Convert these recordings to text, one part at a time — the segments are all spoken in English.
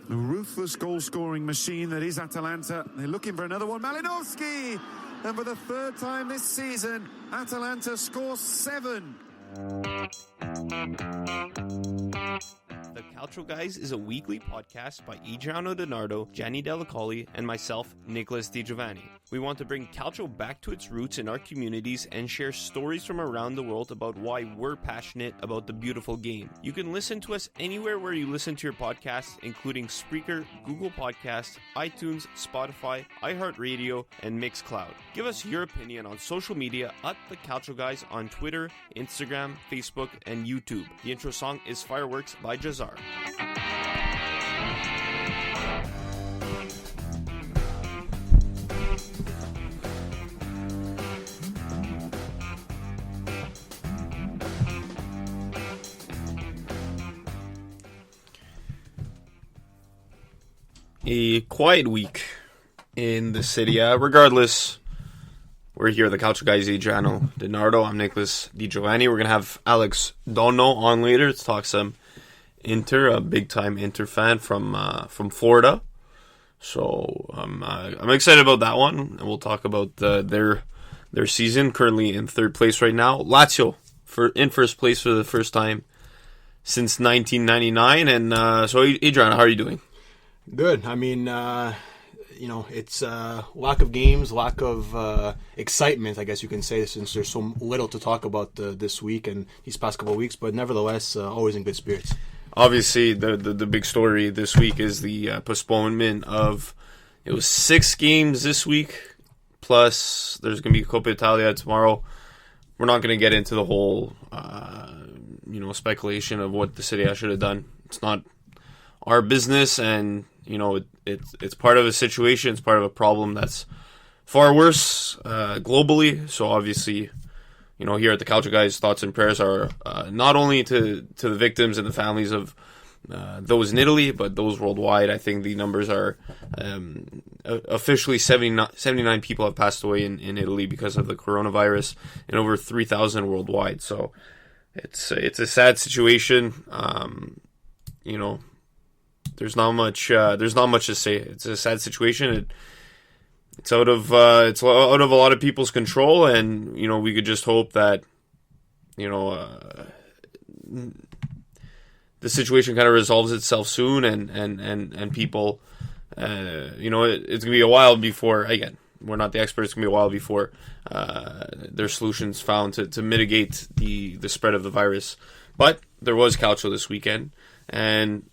The ruthless goal-scoring machine that is Atalanta. They're looking for another one. Malinowski! And for the third time this season, Atalanta scores 7. The Calcio Guys is a weekly podcast by Adriano Donardo, Gianni Delacoli, and myself, Nicholas Di Giovanni. We want to bring Calcio back to its roots in our communities and share stories from around the world about why we're passionate about the beautiful game. You can listen to us anywhere where you listen to your podcasts, including Spreaker, Google Podcasts, iTunes, Spotify, iHeart Radio, and Mixcloud. Give us your opinion on social media at The Calcio Guys on Twitter, Instagram, Facebook, and YouTube. The intro song is Fireworks by Jahzzar. A quiet week in the city. Regardless, we're here, the Calcio Guys, Adriano Donardo. I'm Nicholas Di Giovanni. We're going to have Alex Donno on later to talk some Inter, a big-time Inter fan from Florida. So I'm excited about that one. And we'll talk about their season, currently in third place right now. Lazio in first place for the first time since 1999. And so, Adriano, how are you doing? Good. I mean, it's lack of games, lack of excitement, I guess you can say, since there's so little to talk about this week and these past couple of weeks. But nevertheless, always in good spirits. Obviously, the big story this week is the postponement of, it was 6 games this week, plus there's going to be Coppa Italia tomorrow. We're not going to get into the whole, speculation of what the Serie A should have done. It's not our business, and it's part of a situation, it's part of a problem that's far worse globally. So obviously, here at the Calcio Guys, thoughts and prayers are not only to the victims and the families of those in Italy, but those worldwide. I think the numbers are officially 79 people have passed away in Italy because of the coronavirus, and over 3,000 worldwide. So it's a sad situation. There's not much to say. It's a sad situation. It's out of a lot of people's control, and we could just hope that the situation kind of resolves itself soon, and people it's gonna be a while before, again, we're not the experts, it's gonna be a while before there's solutions found to mitigate the spread of the virus. But there was Calcio this weekend, and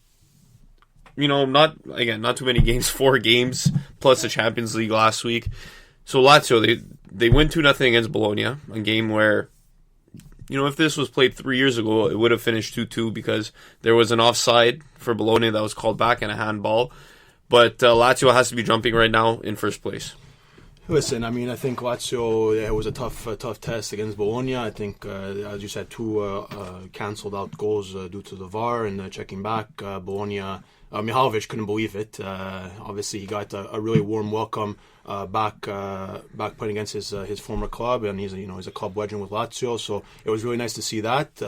not too many games, 4 games, plus the Champions League last week. So Lazio, they win 2-0 against Bologna, a game where, if this was played 3 years ago, it would have finished 2-2 because there was an offside for Bologna that was called back and a handball. But Lazio has to be jumping right now in first place. Listen, I mean, I think Lazio, it was a tough test against Bologna. I think, as you said, 2 cancelled out goals due to the VAR and checking back. Bologna, Mihalovic couldn't believe it. Obviously, he got a really warm welcome back playing against his former club, and he's a club legend with Lazio. So it was really nice to see that.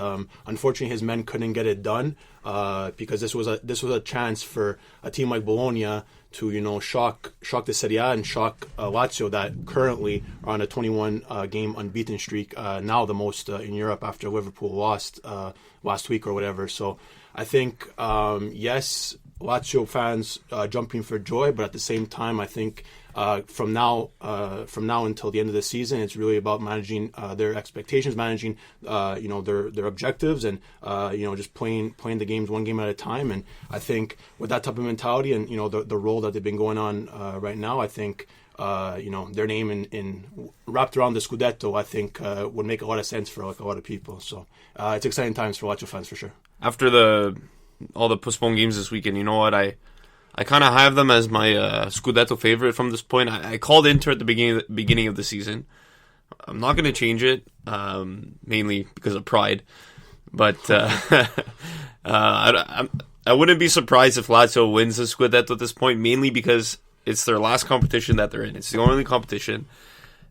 Unfortunately, his men couldn't get it done because this was a chance for a team like Bologna to shock the Serie A and shock Lazio, that currently are on a 21 game unbeaten streak, now the most in Europe after Liverpool lost last week or whatever. So I think yes, Lazio fans jumping for joy, but at the same time, I think from now until the end of the season, it's really about managing their expectations, managing their objectives, and just playing the games one game at a time. And I think with that type of mentality and the role that they've been going on right now, I think their name in wrapped around the Scudetto, I think would make a lot of sense for a lot of people. So it's exciting times for Lazio fans for sure. After all the postponed games this weekend, you know what, I kind of have them as my Scudetto favorite from this point. I called Inter at the beginning of the season. I'm not going to change it, mainly because of pride. But I wouldn't be surprised if Lazio wins the Scudetto at this point, mainly because it's their last competition that they're in. It's the only competition.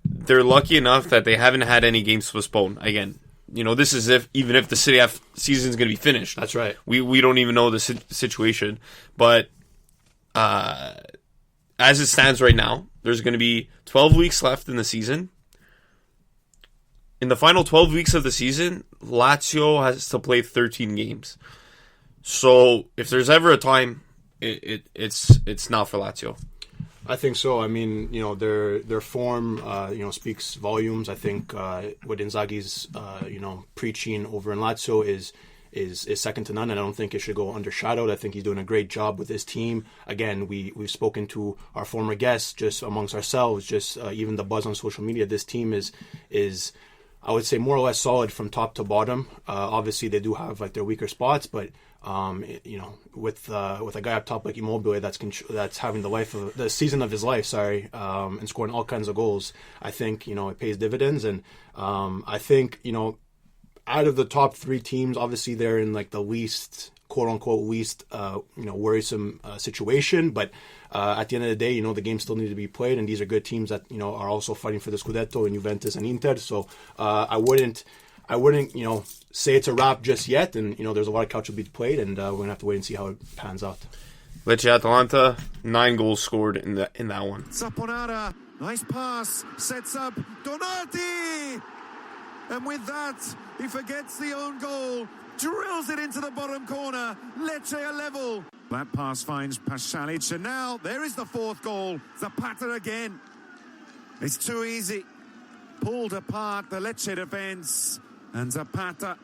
They're lucky enough that they haven't had any games postponed. Again, this is even if the Serie A season is going to be finished. That's right. We don't even know the situation. But as it stands right now, there's going to be 12 weeks left in the season. In the final 12 weeks of the season, Lazio has to play 13 games. So if there's ever a time, it's now for Lazio. I think so. I mean, their form, speaks volumes. I think what Inzaghi's, preaching over in Lazio is second to none, and I don't think it should go undershadowed. I think he's doing a great job with his team. Again, we've spoken to our former guests just amongst ourselves, just even the buzz on social media. This team is I would say more or less solid from top to bottom. Obviously, they do have like their weaker spots, but with a guy up top like Immobile that's having the season of his life, and scoring all kinds of goals, I think it pays dividends, and I think out of the top three teams, obviously they're in like the least, quote unquote, worrisome situation, but at the end of the day, the games still need to be played, and these are good teams that are also fighting for the Scudetto, and Juventus and Inter. So I wouldn't say it's a wrap just yet, and there's a lot of calcio to be played, and we're gonna have to wait and see how it pans out. Lecce Atalanta, 9 goals scored in that one. Saponara, nice pass, sets up Donati, and with that he forgets the own goal, drills it into the bottom corner. Lecce are level. That pass finds Pasalic, and now there is the fourth goal. Zapata again. It's too easy. Pulled apart the Lecce defense, and Zapata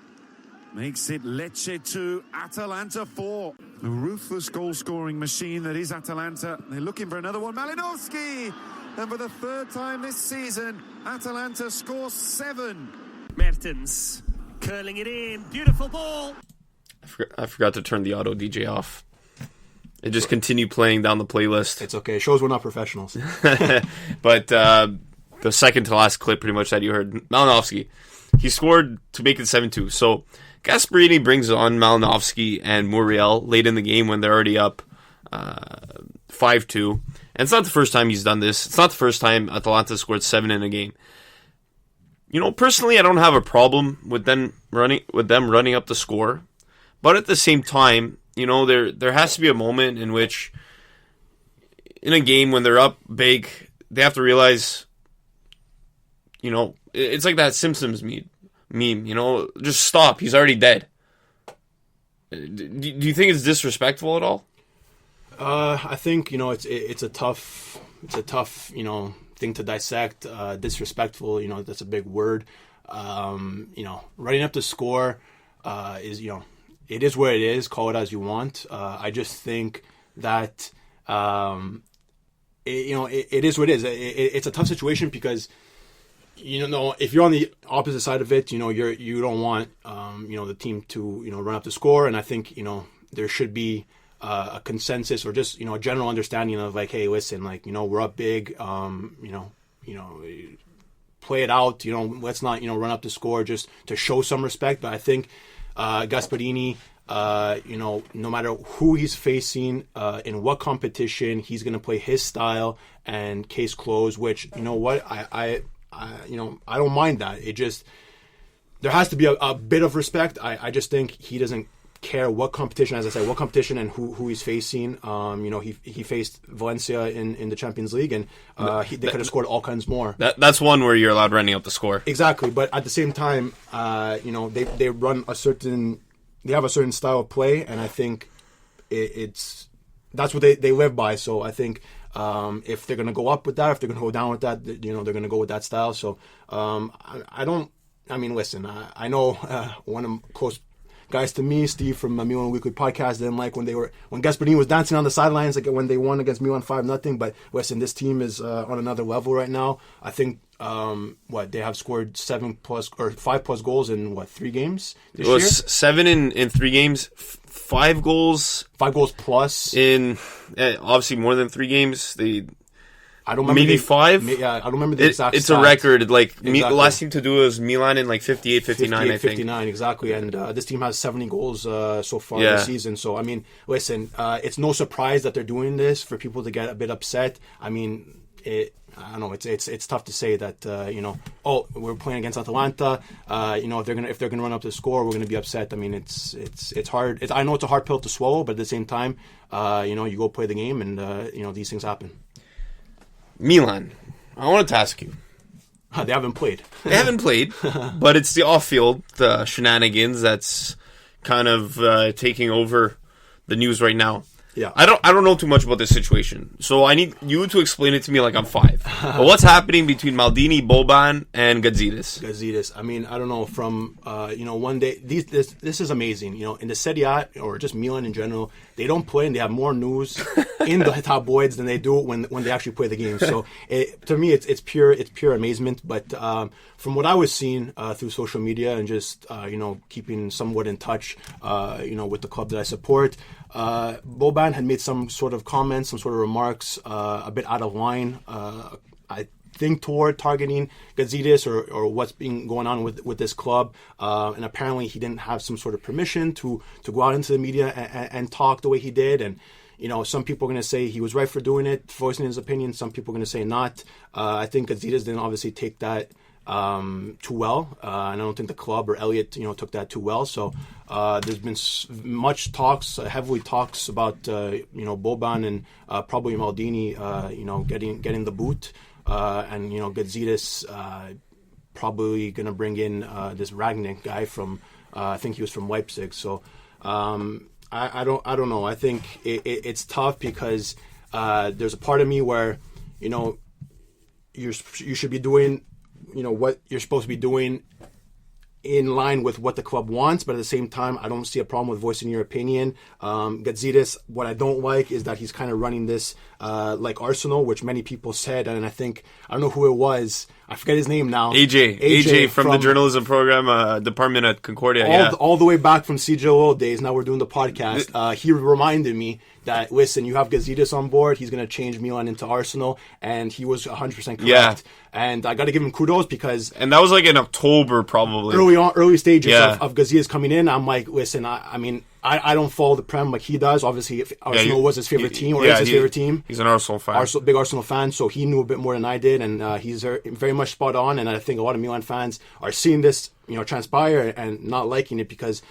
makes it Lecce 2, Atalanta 4. A ruthless goal-scoring machine that is Atalanta. They're looking for another one. Malinowski! And for the third time this season, Atalanta scores 7. Mertens curling it in. Beautiful ball. I forgot to turn the auto DJ off. It just continued playing down the playlist. It's okay. It shows we're not professionals. But the second to last clip pretty much that you heard, Malinowski, he scored to make it 7-2. So Gasperini brings on Malinowski and Muriel late in the game when they're already up 5-2. And it's not the first time he's done this. It's not the first time Atalanta scored 7 in a game. Personally, I don't have a problem with them running up the score. But at the same time, there has to be a moment in which, in a game when they're up big, they have to realize, it's like that Simpsons meme, just stop. He's already dead. Do you think it's disrespectful at all? I think it's a tough thing to dissect. Disrespectful, that's a big word. Running up the score is it is what it is. Call it as you want. I just think that it is what it is. It's a tough situation because if you're on the opposite side of it, you don't want the team to run up the score, and I think there should be a consensus or just a general understanding of like, hey, listen, like we're up big, play it out, let's not run up the score just to show some respect. But I think Gasperini, no matter who he's facing, in what competition, he's going to play his style and case closed. Which I don't mind that. It just there has to be a bit of respect. I just think he doesn't care what competition, as I said, what competition and who he's facing. He faced Valencia in the Champions League, and they could have scored all kinds more. That's one where you're allowed running up the score. Exactly, but at the same time, they run they have a certain style of play, and I think that's what they live by. So I think if they're going to go up with that, if they're going to go down with that, they're going to go with that style. So listen, I know one of close guys to me, Steve from Milan Weekly Podcast, didn't like when Gasperini was dancing on the sidelines, like when they won against Milan 5-0. But listen, this team is on another level right now. I think they have scored 7+ or 5+ goals in 3 games this year? 7 in 3 games, 5 goals. 5 goals plus in obviously more than 3 games. I don't remember maybe 5. Yeah, I don't remember the exact. It's stats. a record. Exactly. Last thing to do was Milan in 58, 59. I think 59 exactly. And this team has 70 goals so far this season. So listen, it's no surprise that they're doing this for people to get a bit upset. I don't know. It's tough to say that oh, we're playing against Atalanta. If they're gonna run up the score, we're gonna be upset. I mean, it's hard. I know it's a hard pill to swallow, but at the same time, you go play the game, and these things happen. Milan, I wanted to ask you. They haven't played. They haven't played, but it's the off-field shenanigans that's kind of taking over the news right now. Yeah, I don't know too much about this situation, so I need you to explain it to me like I'm 5. But what's happening between Maldini, Boban, and Gazidis? I mean, I don't know. From one day, this is amazing. In the Serie A or just Milan in general, they don't play and they have more news in the tabloids than they do when they actually play the game. So to me, it's pure amazement. But from what I was seeing through social media and just keeping somewhat in touch, with the club that I support. Boban had made some sort of comments, some sort of remarks, a bit out of line. I think toward targeting Gazidis or what's been going on with this club, and apparently he didn't have some sort of permission to go out into the media and talk the way he did. And some people are going to say he was right for doing it, voicing his opinion. Some people are going to say not. I think Gazidis didn't obviously take that too well, and I don't think the club or Elliot took that too well. So there's been much talks, heavily talks about Boban and probably Maldini getting the boot, and Gazidis probably gonna bring in this Ragnick guy from I think he was from Leipzig. So I don't know. I think it's tough because there's a part of me where you should be doing what you're supposed to be doing in line with what the club wants, but at the same time, I don't see a problem with voicing your opinion. Gazidis, what I don't like is that he's kind of running this like Arsenal, which many people said, and I don't know who it was. I forget his name now. AJ from the journalism program department at Concordia. All the way back from CJO days. Now we're doing the podcast. He reminded me that, listen, you have Gazidis on board. He's going to change Milan into Arsenal, and he was 100% correct. Yeah. And I got to give him kudos because... And that was like in October, probably. Early stages of Gazidis coming in. I'm like, listen, I don't follow the Prem like he does. Obviously, if Arsenal was his favorite team, or is his favorite team. He's an Arsenal fan. Big Arsenal fan, so he knew a bit more than I did, and he's very much spot on. And I think a lot of Milan fans are seeing this, transpire and not liking it because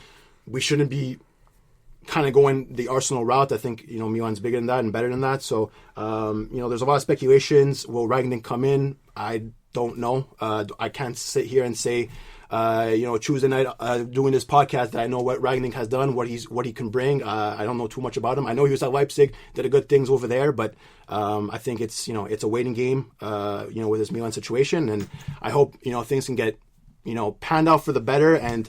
we shouldn't be kind of going the Arsenal route. I think Milan's bigger than that and better than that. So there's a lot of speculations. Will Ragnick come in? I don't know. I can't sit here and say Tuesday night doing this podcast that I know what Ragnick has done, what he can bring. I don't know too much about him. I know he was at Leipzig, did good things over there, but I think it's a waiting game with this Milan situation, and I hope things can get panned out for the better and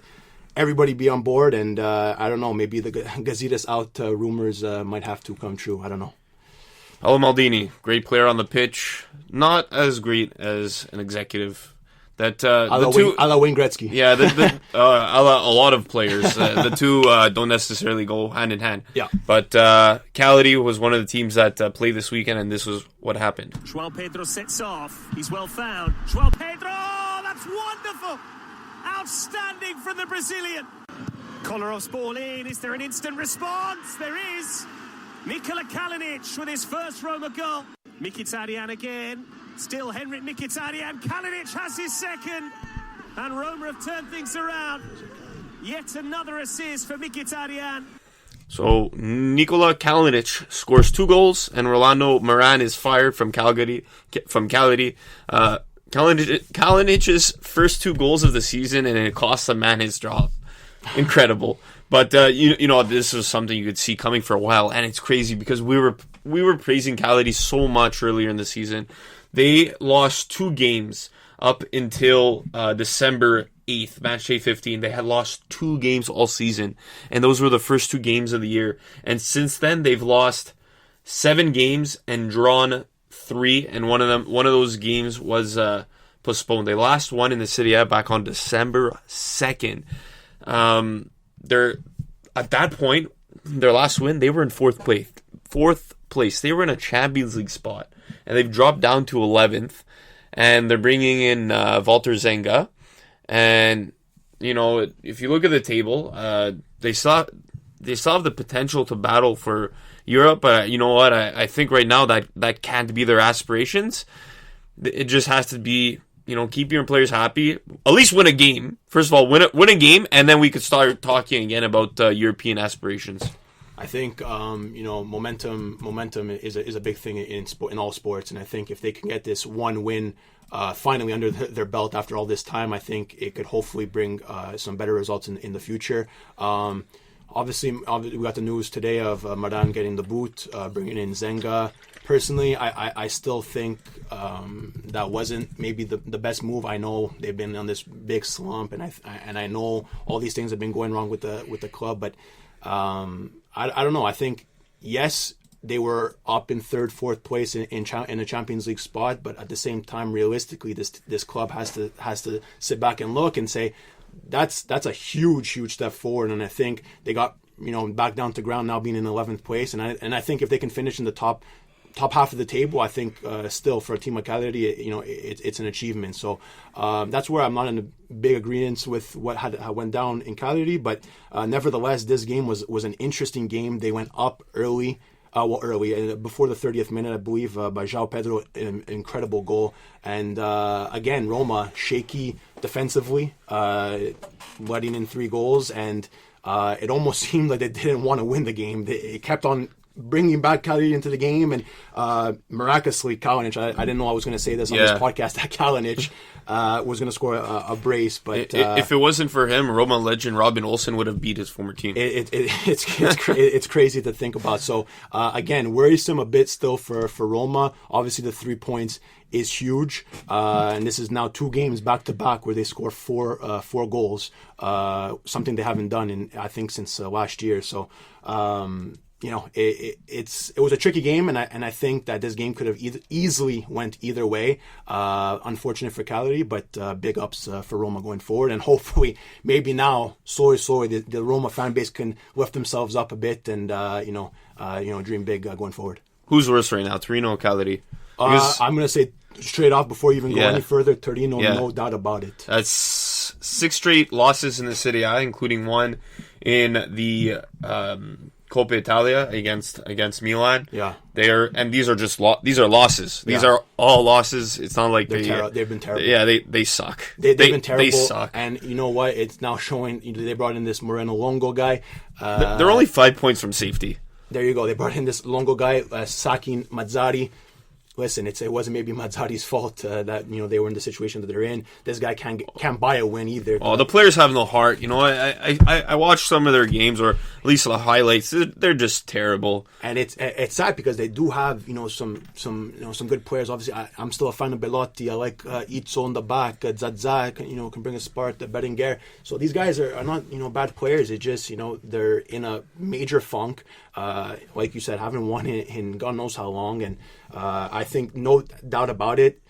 everybody be on board. And I don't know, maybe the Gazidis out rumors might have to come true. I don't know. Hello, Maldini, great player on the pitch, not as great as an executive. That a la Wayne Gretzky. Yeah, a lot of players. The two don't necessarily go hand in hand. Yeah. But Cagliari was one of the teams that played this weekend, and this was what happened. Joao Pedro sets off. He's well found. Joao Pedro, that's wonderful. Outstanding from the Brazilian. Kollarov's ball in. Is there an instant response? There is. Nikola Kalinic with his first Roma goal. Mkhitaryan again. Still Henrik Mkhitaryan. Kalinic has his second. And Roma have turned things around. Yet another assist for Mkhitaryan. So Nikola Kalinic scores 2 goals, and Rolando Moran is fired from Cagliari. Kalinic's first 2 goals of the season, and it cost the man his job. Incredible. But this was something you could see coming for a while, and it's crazy because we were praising Cagliari so much earlier in the season. They lost 2 games up until December 8th, match day 15. They had lost 2 games all season, and those were the first 2 games of the year. And since then, they've lost 7 games and drawn 3, and one of those games was postponed. They last won in the Serie A back on December 2nd. They're at that point, their last win, they were in 4th place. They were in a Champions League spot, and they've dropped down to 11th. And they're bringing in Walter Zenga, and if you look at the table, they they still have the potential to battle for Europe. But you know what? I think right now that can't be their aspirations. It just has to be, keep your players happy. At least win a game. First of all, win a game, and then we could start talking again about European aspirations. I think momentum is a big thing in all sports, and I think if they can get this one win finally under their belt after all this time, I think it could hopefully bring some better results in the future. Obviously, we got the news today of Maran getting the boot, bringing in Zenga. Personally, I still think that wasn't maybe the best move. I know they've been on this big slump, and I know all these things have been going wrong with the club, but I don't know. I think, yes, they were up in third, fourth place in a Champions League spot, but at the same time, realistically, this club has to sit back and look and say that's a huge step forward. And I think they got back down to ground now, being in 11th place, and I think if they can finish in the top half of the table, I think still for a team like Cagliari, it's an achievement. So that's where I'm not in a big agreement with what went down in Cagliari, but nevertheless, this game was an interesting game. They went up early, before the 30th minute, I believe, by João Pedro, an incredible goal. And again, Roma shaky defensively, letting in 3 goals, and it almost seemed like they didn't want to win the game. They kept on bringing back Cagliari into the game, and miraculously Kalinic, I didn't know I was going to say this on this podcast, that Kalinic was going to score a brace, but if it wasn't for him, Roma legend Robin Olsen would have beat his former team. It's crazy to think about. So again, worrisome a bit still for Roma. Obviously the 3 points is huge, and this is now 2 games back to back where they score four goals, something they haven't done in, I think, since last year. So it was a tricky game, and I think that this game could have easily went either way. Unfortunate for Cagliari, but big ups for Roma going forward, and hopefully maybe now slowly the Roma fan base can lift themselves up a bit and dream big going forward. Who's worse right now, Torino or Cagliari? I'm going to say straight off before you even go any further, Torino, no doubt about it. That's 6 straight losses in the Serie A, including one in the Coppa Italia against Milan. Yeah, these are just these are losses. These are all losses. It's not like they've been terrible. Yeah, they suck. They've been terrible. They suck. And you know what? It's now showing. They brought in this Moreno Longo guy. They're only 5 points from safety. There you go. They brought in this Longo guy, sacking Mazzari. Listen, it wasn't maybe Mazzari's fault that they were in the situation that they're in. This guy can't buy a win either. Oh, the players have no heart. I watched some of their games, or at least the highlights. They're just terrible. And it's sad because they do have some good players. Obviously, I'm still a fan of Belotti. I like Izzo in the back. Jahzzar can bring a spark. Berenguer. So these guys are not bad players. It's just they're in a major funk. Like you said, haven't won in God knows how long, and I think no doubt about it,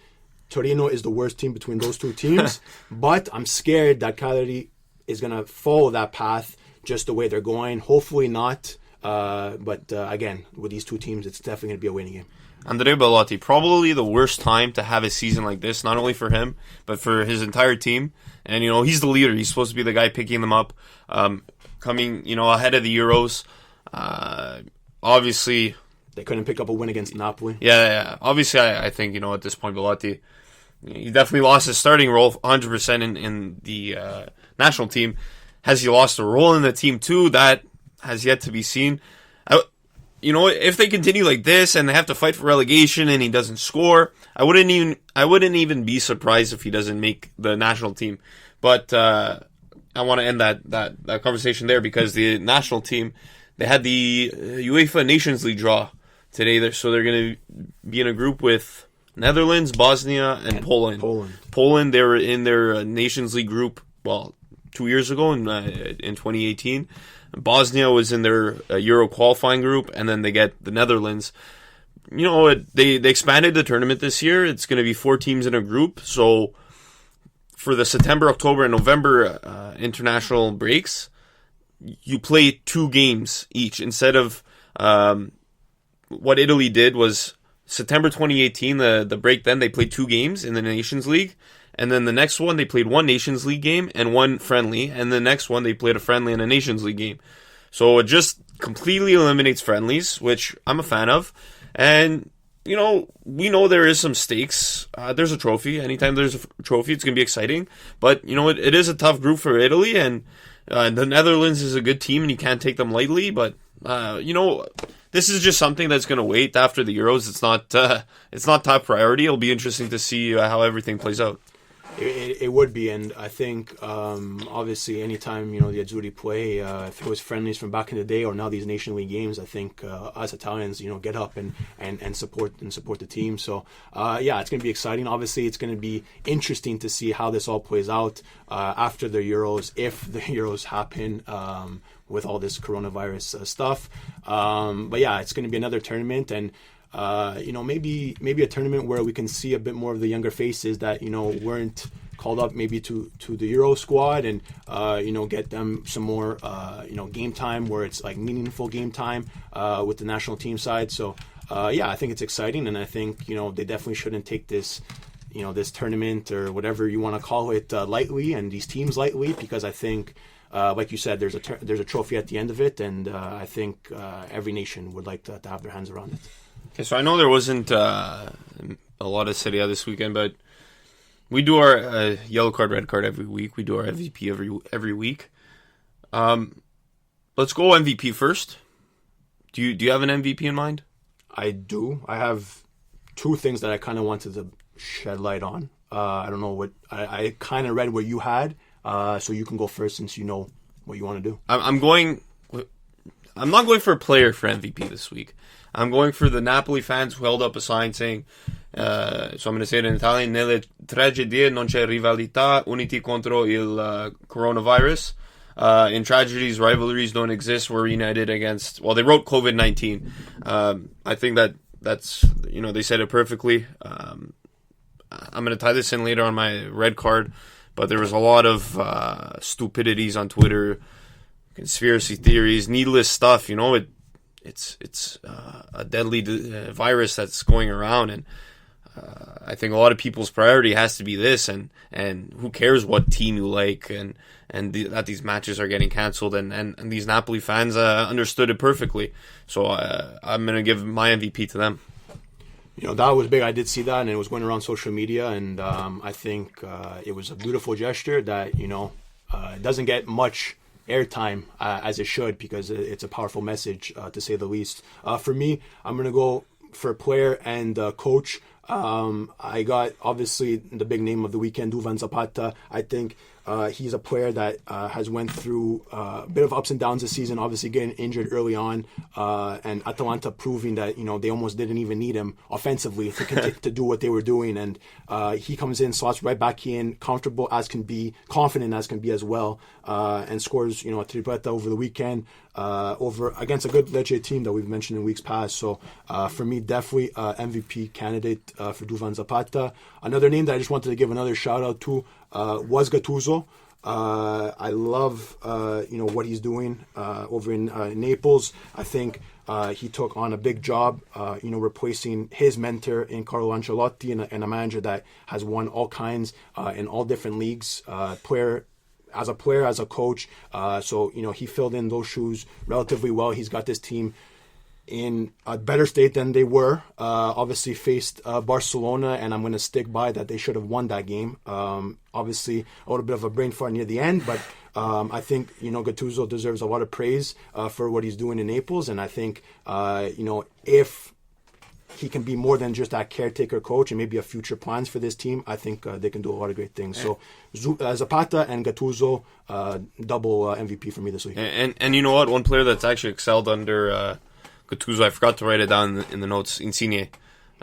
Torino is the worst team between those two teams. But I'm scared that Cagliari is going to follow that path just the way they're going. Hopefully not. But again, with these two teams, it's definitely going to be a winning game. Andrea Belotti, probably the worst time to have a season like this, not only for him, but for his entire team. And, he's the leader. He's supposed to be the guy picking them up, coming, ahead of the Euros. Obviously, they couldn't pick up a win against Napoli. Yeah. Obviously, I think, at this point, Belotti, he definitely lost his starting role 100% in the national team. Has he lost a role in the team, too? That has yet to be seen. If they continue like this and they have to fight for relegation and he doesn't score, I wouldn't even be surprised if he doesn't make the national team. But I want to end that conversation there, because the national team, they had the UEFA Nations League draw today, so they're going to be in a group with Netherlands, Bosnia, and Poland. Poland, they were in their Nations League group, 2 years ago in 2018. Bosnia was in their Euro qualifying group, and then they get the Netherlands. They expanded the tournament this year. It's going to be 4 teams in a group, so for the September, October, and November international breaks, you play 2 games each instead of what Italy did was September 2018, the break then, they played 2 games in the Nations League. And then the next one, they played 1 Nations League game and 1 friendly. And the next one, they played a friendly and a Nations League game. So it just completely eliminates friendlies, which I'm a fan of. And, we know there is some stakes. There's a trophy. Anytime there's a trophy, it's going to be exciting. But, it is a tough group for Italy, and the Netherlands is a good team, and you can't take them lightly. But, this is just something that's going to wait after the Euros. It's not top priority. It'll be interesting to see how everything plays out. It would be, and I think obviously anytime the Azzurri play, if it was friendlies from back in the day or now these Nation League games, I think us Italians get up and support the team. So it's going to be exciting. Obviously, it's going to be interesting to see how this all plays out after the Euros, if the Euros happen. With all this coronavirus stuff, it's going to be another tournament, and maybe a tournament where we can see a bit more of the younger faces that weren't called up maybe to the Euro squad, and get them some more game time where it's like meaningful game time with the national team side. So I think it's exciting, and I think they definitely shouldn't take this this tournament or whatever you want to call it lightly, and these teams lightly, because I think. Like you said, there's a trophy at the end of it, and I think every nation would like to have their hands around it. Okay, so I know there wasn't a lot of Serie A this weekend, but we do our yellow card, red card every week. We do our MVP every week. Let's go MVP first. Do you have an MVP in mind? I do. I have two things that I kind of wanted to shed light on. I don't know what I kind of read what you had. So you can go first since you know what you want to do. I'm not going for a player for MVP this week. I'm going for the Napoli fans who held up a sign saying, so I'm going to say it in Italian, nelle tragedie non c'è rivalità, uniti contro il coronavirus. In tragedies, rivalries don't exist. We're united against, they wrote COVID-19. I think that's, they said it perfectly. I'm going to tie this in later on my red card. But there was a lot of stupidities on Twitter, conspiracy theories, needless stuff. It's a deadly virus that's going around, and I think a lot of people's priority has to be this. And who cares what team you like, and that these matches are getting canceled, and these Napoli fans understood it perfectly. So I'm gonna give my MVP to them. That was big. I did see that, and it was going around social media, and I think it was a beautiful gesture that, it doesn't get much airtime as it should, because it's a powerful message, to say the least. For me, I'm going to go for player and coach. I got, obviously, the big name of the weekend, Duvan Zapata. I think he's a player that has went through a bit of ups and downs this season, obviously getting injured early on, and Atalanta proving that they almost didn't even need him offensively to do what they were doing, and he comes in, slots right back in, comfortable as can be, confident as can be as well, and scores a tripleta over the weekend over against a good Lecce team that we've mentioned in weeks past. So for me, definitely MVP candidate for Duvan Zapata. Another name that I just wanted to give another shout out to was Gattuso. I love what he's doing over in Naples. I think he took on a big job, replacing his mentor in Carlo Ancelotti, and a manager that has won all kinds in all different leagues. As a player, as a coach, so he filled in those shoes relatively well. He's got this team in a better state than they were. Obviously faced Barcelona, and I'm going to stick by that they should have won that game. Obviously a little bit of a brain fart near the end, but I think Gattuso deserves a lot of praise for what he's doing in Naples, and I think if he can be more than just that caretaker coach and maybe a future plans for this team, I think they can do a lot of great things. So Zapata and Gattuso, double MVP for me this week. And you know what? One player that's actually excelled under Gattuso, I forgot to write it down in the notes, Insigne.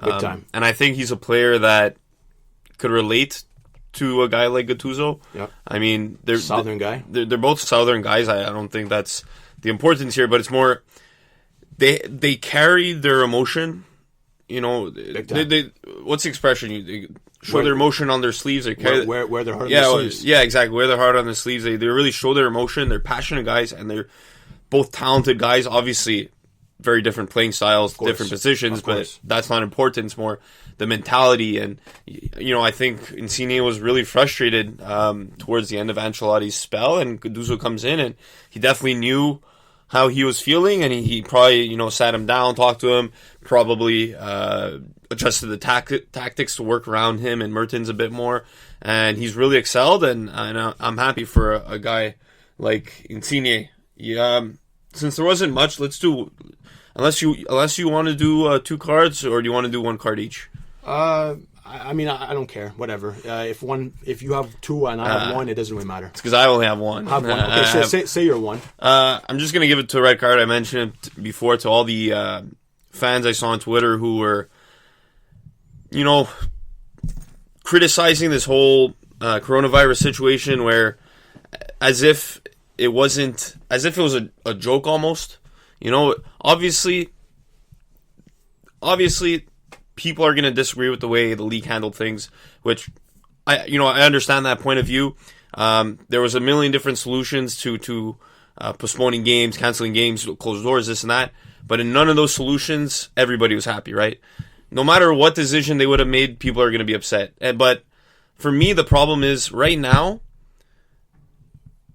Big time. And I think he's a player that could relate to a guy like Gattuso. Yep. I mean, they're Southern guy. They're both Southern guys. I don't think that's the importance here, but it's more they carry their emotion. They what's the expression? They show their emotion on their sleeves. They carry wear their heart on their sleeves. Yeah, exactly. Wear their heart on their sleeves. They really show their emotion. They're passionate guys, and they're both talented guys. Obviously, very different playing styles, different positions, but that's not important. It's more the mentality. And, I think Insigne was really frustrated towards the end of Ancelotti's spell, and Gattuso comes in, and he definitely knew how he was feeling, and he probably sat him down, talked to him, probably adjusted the tactics to work around him and Mertens a bit more, and he's really excelled, and I'm happy for a guy like Insigne. Since there wasn't much, let's do, unless you want to do 2 cards, or do you want to do 1 card each? I mean, I don't care. Whatever. If you have 2 and I have 1, it doesn't really matter. It's because I only have 1. Have 1. Okay, say your 1. I'm just gonna give it to a red card. I mentioned it before to all the fans I saw on Twitter who were, criticizing this whole coronavirus situation, where as if it was a joke almost. Obviously, people are going to disagree with the way the league handled things, which I understand that point of view. There was a million different solutions to postponing games, canceling games, closed doors, this and that. But in none of those solutions, everybody was happy, right? No matter what decision they would have made, people are going to be upset. But for me, the problem is right now,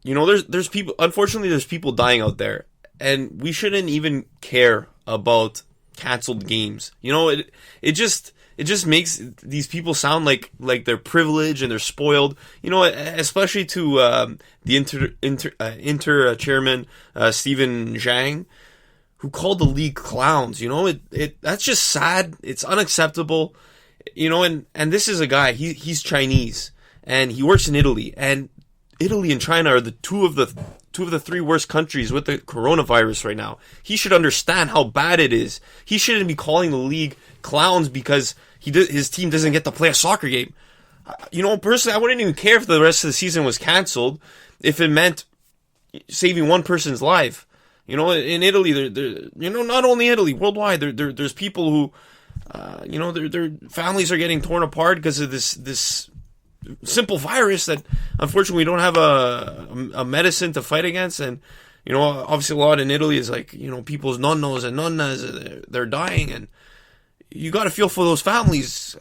there's people. Unfortunately, there's people dying out there, and we shouldn't even care about canceled games. It just makes these people sound like they're privileged and they're spoiled. Especially to the Inter chairman Steven Zhang, who called the league clowns. That's just sad. It's unacceptable. And this is a guy. He's Chinese and he works in Italy, and Italy and China are the two of the 3 worst countries with the coronavirus right now. He should understand how bad it is. He shouldn't be calling the league clowns because his team doesn't get to play a soccer game. Personally, I wouldn't even care if the rest of the season was canceled if it meant saving one person's life. In Italy, not only Italy, worldwide, there's people who, their families are getting torn apart because of this simple virus that unfortunately we don't have a medicine to fight against. And obviously a lot in Italy is like people's nonnos and nonnas, they're dying, and you got to feel for those families.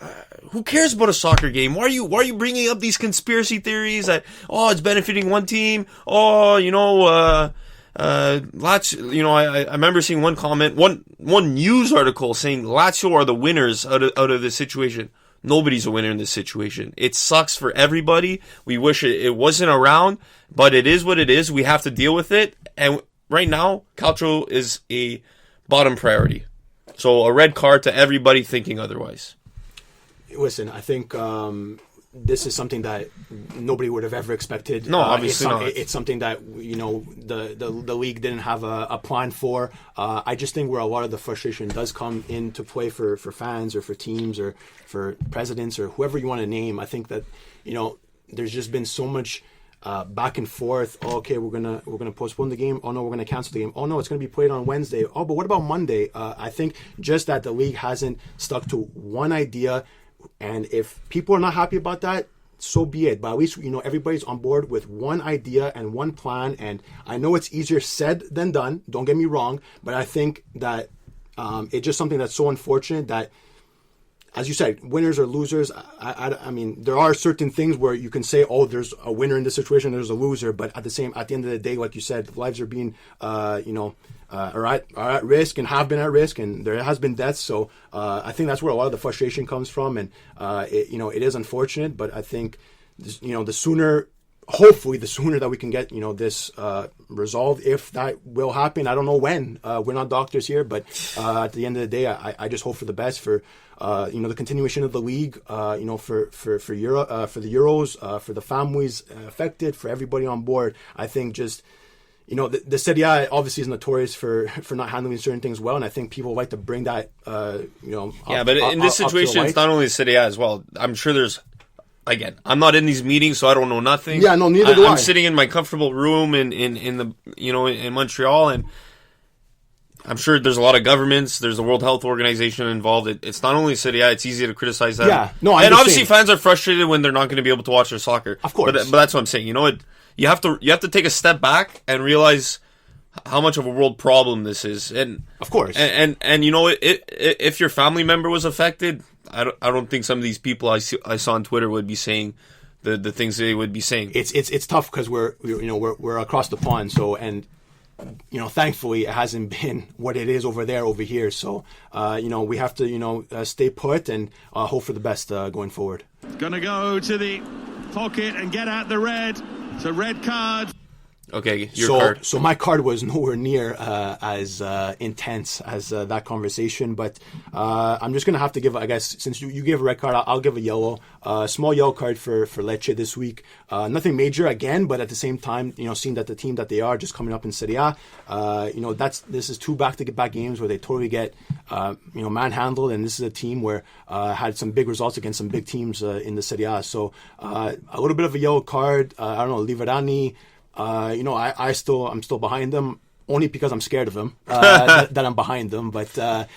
Who cares about a soccer game? Why are you bringing up these conspiracy theories that it's benefiting one team? Lazio, I remember seeing one comment, one news article saying Lazio are the winners out of this situation. Nobody's a winner in this situation. It sucks for everybody. We wish it wasn't around, but it is what it is. We have to deal with it. And right now, Calcio is a bottom priority. So a red card to everybody thinking otherwise. Listen, I think this is something that nobody would have ever expected. No, obviously not. It's something that the league didn't have a plan for. I just think where a lot of the frustration does come into play for fans or for teams or for presidents or whoever you want to name. I think that there's just been so much back and forth. Oh, okay, we're gonna postpone the game. Oh no, we're gonna cancel the game. Oh no, it's gonna be played on Wednesday. Oh, but what about Monday? I think just that the league hasn't stuck to one idea. And if people are not happy about that, so be it. But at least, everybody's on board with one idea and one plan. And I know it's easier said than done. Don't get me wrong. But I think that it's just something that's so unfortunate that, as you said, winners or losers. I mean, there are certain things where you can say, oh, there's a winner in this situation, there's a loser. But at the end of the day, like you said, lives are being, are at risk and have been at risk, and there has been deaths. So I think that's where a lot of the frustration comes from, and it is unfortunate. But I think the sooner, hopefully, the sooner that we can get this resolved, if that will happen. I don't know when. We're not doctors here, but at the end of the day, I just hope for the best for the continuation of the league. For Europe, for the Euros, for the families affected, for everybody on board. I think just. The Serie A obviously is notorious for not handling certain things well, and I think people like to bring that, Yeah, but in this situation, it's not only the Serie A as well. I'm sure there's, again, I'm not in these meetings, so I don't know nothing. Yeah, no, neither do I. I'm sitting in my comfortable room in the in Montreal, and I'm sure there's a lot of governments. There's the World Health Organization involved. It's not only Serie A. It's easy to criticize that. Yeah, no, and obviously fans are frustrated when they're not going to be able to watch their soccer. Of course, but that's what I'm saying. You have to take a step back and realize how much of a world problem this is, and of course, and if your family member was affected, I don't think some of these people I saw on Twitter would be saying the things they would be saying. It's tough because we're across the pond, so and thankfully it hasn't been what it is over here. So, we have to, stay put and hope for the best going forward. Gonna go to the pocket and get out the red. It's a red card. Okay, your card. So my card was nowhere near as intense as that conversation, but I'm just going to have to give, I guess, since you gave a red card, I'll give a yellow. Small yellow card for Lecce this week. Nothing major again, but at the same time, seeing that the team that they are just coming up in Serie A, this is 2 back-to-back games where they totally get, manhandled, and this is a team where had some big results against some big teams in the Serie A. So a little bit of a yellow card. I don't know, Liverani. I'm still behind them only because I'm scared of him that I'm behind them. But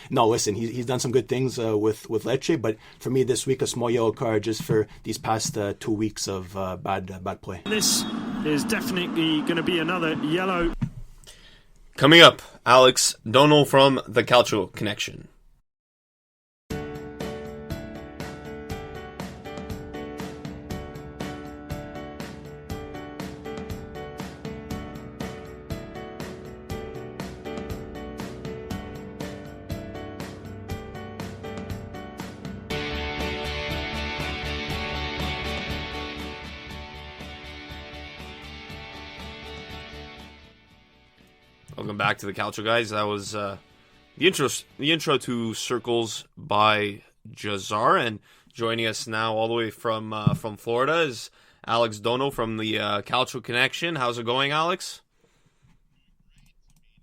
no, listen, he's done some good things with Lecce. But for me this week, a small yellow card just for these past 2 weeks of bad play. This is definitely going to be another yellow. Coming up, Alex Donno from the Calcio Connection. Welcome back to the Calcio, guys. That was the intro to Circles by Jahzzar, and joining us now all the way from Florida is Alex Donno from the Calcio Connection. How's it going, Alex?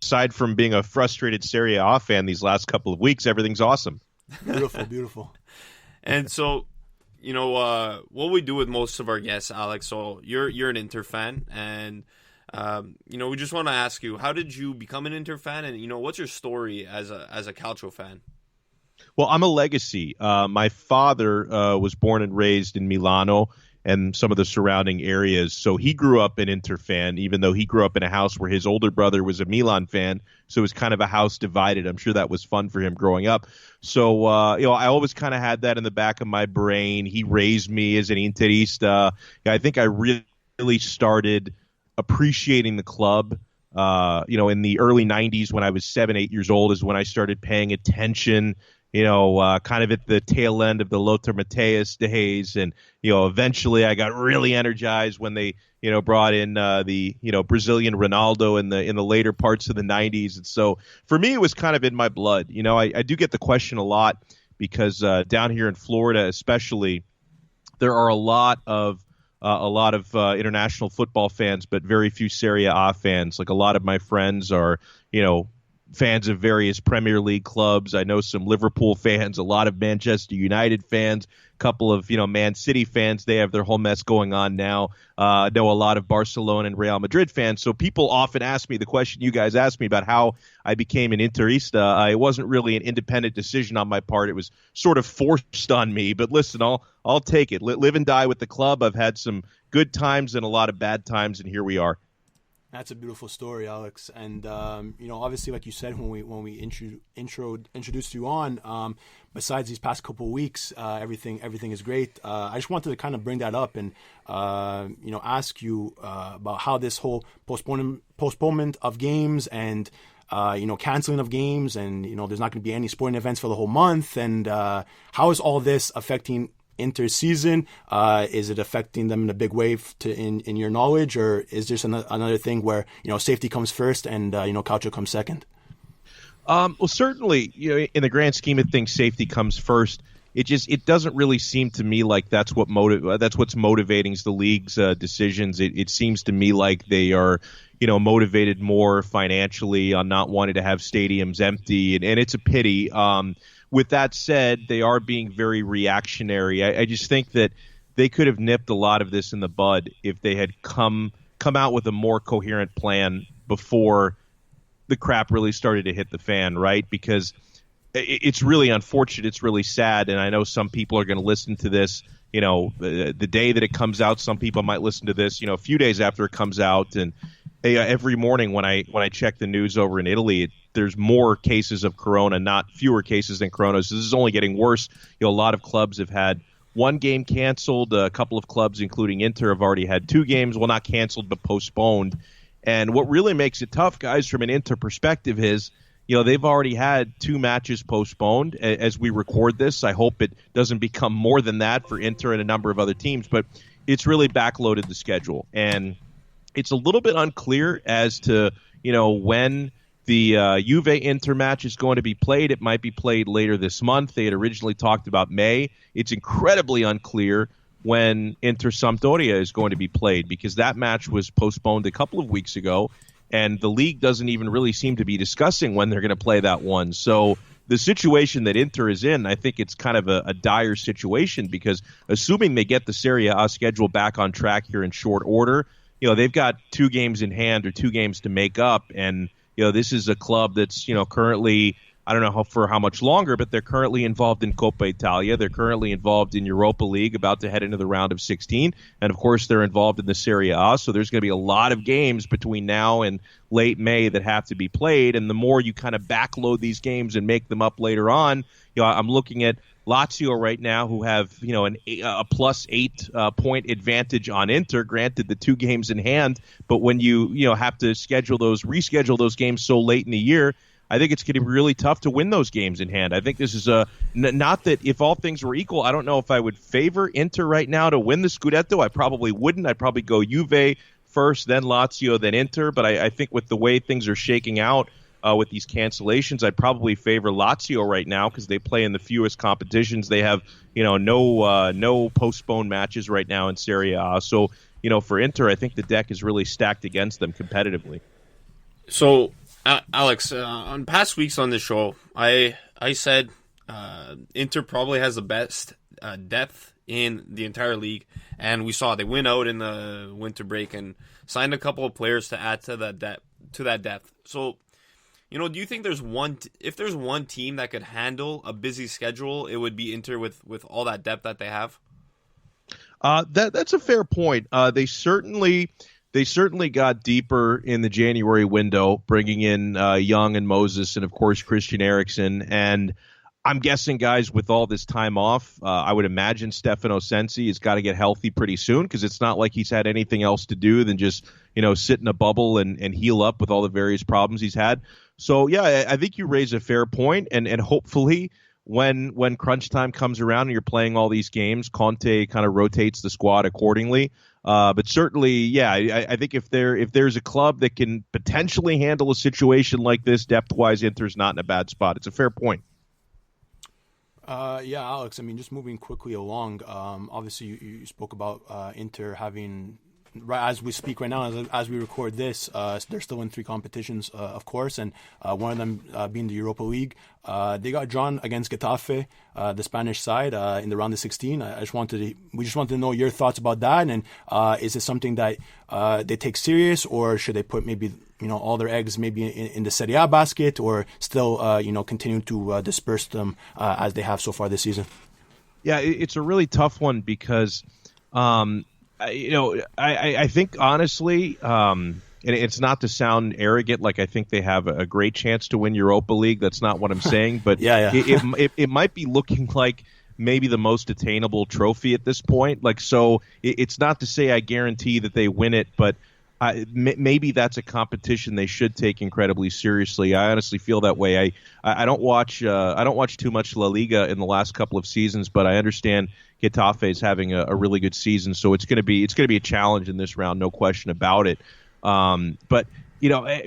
Aside from being a frustrated Serie A fan these last couple of weeks, everything's awesome. Beautiful. And so, what we do with most of our guests, Alex. So you're an Inter fan, and we just want to ask you, how did you become an Inter fan, and what's your story as a Calcio fan? Well, I'm a legacy. My father was born and raised in Milano and some of the surrounding areas, so he grew up an Inter fan, even though he grew up in a house where his older brother was a Milan fan. So it was kind of a house divided. I'm sure that was fun for him growing up. So I always kind of had that in the back of my brain. He raised me as an Interista. I think I really started appreciating the club, in the early 90s when I was 7-8 years old is when I started paying attention, kind of at the tail end of the Lothar Matthäus days. And, eventually I got really energized when they, brought in the Brazilian Ronaldo in the later parts of the 90s. And so for me, it was kind of in my blood. I do get the question a lot because down here in Florida especially, there are a lot of international football fans, but very few Serie A fans. Like a lot of my friends are, fans of various Premier League clubs. I know some Liverpool fans, a lot of Manchester United fans, a couple of, Man City fans. They have their whole mess going on now. I know a lot of Barcelona and Real Madrid fans. So people often ask me the question you guys asked me about how I became an Interista. It wasn't really an independent decision on my part. It was sort of forced on me. But listen, I'll take it. Live and die with the club. I've had some good times and a lot of bad times, and here we are. That's a beautiful story, Alex. And obviously, like you said when we introduced you on, besides these past couple of weeks, everything is great. I just wanted to kind of bring that up and ask you about how this whole postponement of games and canceling of games, and there's not going to be any sporting events for the whole month, and how is all this affecting Inter's season? Is it affecting them in a big way in your knowledge, or is there another thing where safety comes first and Calcio comes second? Well, certainly, in the grand scheme of things, safety comes first. It doesn't really seem to me like that's what's motivating the league's decisions. It seems to me like they are motivated more financially on not wanting to have stadiums empty, and it's a pity. With that said, they are being very reactionary. I just think that they could have nipped a lot of this in the bud if they had come out with a more coherent plan before the crap really started to hit the fan, right? Because it's really unfortunate. It's really sad. And I know some people are going to listen to this, the day that it comes out. Some people might listen to this, a few days after it comes out. And every morning when I check the news over in Italy, there's more cases of corona, not fewer cases than corona. So this is only getting worse. A lot of clubs have had one game canceled. A couple of clubs, including Inter, have already had 2 games. Well, not canceled, but postponed. And what really makes it tough, guys, from an Inter perspective is, they've already had 2 matches postponed as we record this. I hope it doesn't become more than that for Inter and a number of other teams, but it's really backloaded the schedule. And it's a little bit unclear as to, when the Juve-Inter match is going to be played. It might be played later this month. They had originally talked about May. It's incredibly unclear when Inter-Sampdoria is going to be played because that match was postponed a couple of weeks ago, and the league doesn't even really seem to be discussing when they're going to play that one. So the situation that Inter is in, I think it's kind of a dire situation because assuming they get the Serie A schedule back on track here in short order, they've got 2 games in hand or 2 games to make up, and this is a club that's currently, I don't know for how much longer, but they're currently involved in Coppa Italia. They're currently involved in Europa League, about to head into the round of 16. And, of course, they're involved in the Serie A. So there's going to be a lot of games between now and late May that have to be played. And the more you kind of backload these games and make them up later on, I'm looking at Lazio right now, who have a plus 8 point advantage on Inter. Granted, the 2 games in hand, but when you have to reschedule those games so late in the year, I think it's going to be really tough to win those games in hand. I think this is not that if all things were equal, I don't know if I would favor Inter right now to win the Scudetto. I probably wouldn't. I'd probably go Juve first, then Lazio, then Inter. But I think with the way things are shaking out with these cancellations, I'd probably favor Lazio right now because they play in the fewest competitions. They have no postponed matches right now in Serie A. So for Inter, I think the deck is really stacked against them competitively. So. Alex, on past weeks on the show, I said Inter probably has the best depth in the entire league, and we saw they went out in the winter break and signed a couple of players to add to that depth. So, do you think if there's one team that could handle a busy schedule, it would be Inter with all that depth that they have? That's a fair point. They certainly got deeper in the January window, bringing in Young and Moses and, of course, Christian Eriksen. And I'm guessing, guys, with all this time off, I would imagine Stefano Sensi has got to get healthy pretty soon because it's not like he's had anything else to do than just, sit in a bubble and heal up with all the various problems he's had. So, yeah, I think you raise a fair point, and hopefully when crunch time comes around and you're playing all these games, Conte kind of rotates the squad accordingly. But certainly, yeah, I think if there's a club that can potentially handle a situation like this depth-wise, Inter's not in a bad spot. It's a fair point. Yeah, Alex, just moving quickly along, obviously you spoke about Inter having, right as we speak right now, as we record this, they're still in 3 competitions, of course, and one of them being the Europa League. They got drawn against Getafe, the Spanish side, in the round of 16. We just wanted to know your thoughts about that, and is it something that they take serious, or should they put maybe all their eggs maybe in the Serie A basket, or still continue to disperse them as they have so far this season? Yeah, it's a really tough one because I think honestly, and it's not to sound arrogant, like I think they have a great chance to win Europa League. That's not what I'm saying, but yeah. It might be looking like maybe the most attainable trophy at this point. So it's not to say I guarantee that they win it, but maybe that's a competition they should take incredibly seriously. I honestly feel that way. I don't watch too much La Liga in the last couple of seasons, but I understand Getafe is having a really good season, so it's going to be a challenge in this round, no question about it. But